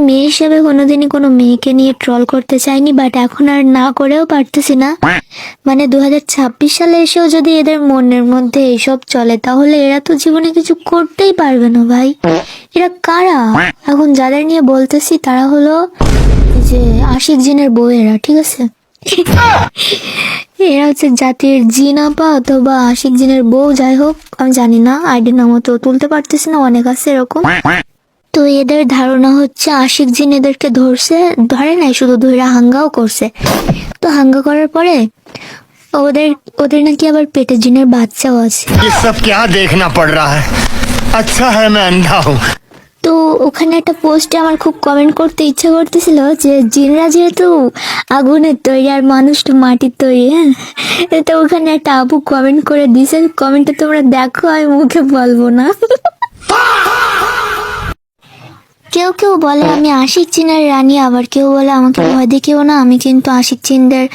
মেয়ে হিসেবে কোনোদিনই কোনো মেয়েকে নিয়ে ট্রল করতে চাইনি, বাট এখন আর না করেও পারতেছি না। মানে 2026 সালে এসেও যদি এদের মনের মধ্যে এইসব চলে তাহলে এরা তো জীবনে কিছু করতেই পারবে না ভাই। এরা কারা? এখন যাদের নিয়ে বলতেছি তারা হলো এই যে আশিক জিনের বউয়েরা, ঠিক আছে? এরা হচ্ছে জাতির জিন আপা অথবা আশিক জিনের বউ, যাই হোক আমি জানি না, আইডির নাম তো তুলতে পারতেছি না, অনেক আছে এরকম। তো এদের ধারণা হচ্ছে আশিক জিন এদেরকে ধরে নাই, শুধু ধরে হাঙ্গাও করছে। তো হাঙ্গা করার পরে ওদের নাকি আবার পেটে জিনের বাচ্চাও আছে। ये सब क्या देखना पड़ रहा है? अच्छा है मैं अंधा हूँ। তো ওখানে একটা পোস্টে আমার খুব কমেন্ট করতে ইচ্ছা করতেছিল যে জিনরা যেহেতু আগুনের তৈরি আর মানুষ তো মাটির তৈরি, হ্যাঁ। তো ওখানে একটা আপু কমেন্ট করে দিয়েছে, কমেন্টে তোমরা দেখো, আমি মুখে বলবো না। কেউ কেউ বলে আমি আশিক চিনের রানী, আবার কেউ বলে আমাকে ভয় দেখিও না, আমি কিন্তু আশিক চিনদের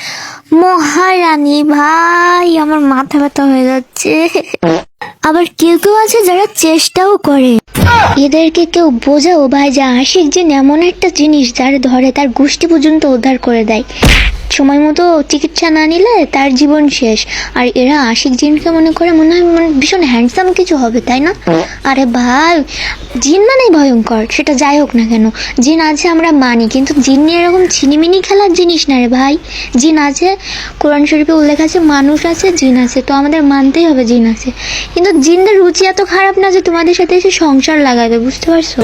মহারানী। ভাই আমার মাথা ব্যথা হয়ে যাচ্ছে। আবার কেউ কেউ আছে যারা চেষ্টাও করে। এদেরকে কেউ বোঝাও ভাই যে আশিক জিন এমন একটা জিনিস যার ধরে তার গোষ্ঠী পর্যন্ত উদ্ধার করে দেয়, সময় মতো চিকিৎসা না নিলে তার জীবন শেষ। আর এরা আশিক জিনকে মনে হয় ভীষণ হ্যান্ডসাম কিছু হবে, তাই না? আরে ভাই, জিন মানেই ভয়ঙ্কর, সেটা যাই হোক না কেন। জিন আছে আমরা মানি, কিন্তু জিন নিয়ে এরকম ছিনিমিনি খেলার জিনিস না রে ভাই। জিন আছে, কোরআন শরীফে উল্লেখ আছে, মানুষ আছে, জিন আছে, তো আমাদের মানতেই হবে জিন আছে। কিন্তু জিনদের রুচি এত খারাপ না যে তোমাদের সাথে এসে সংসার লাগাবে, বুঝতে পারছো?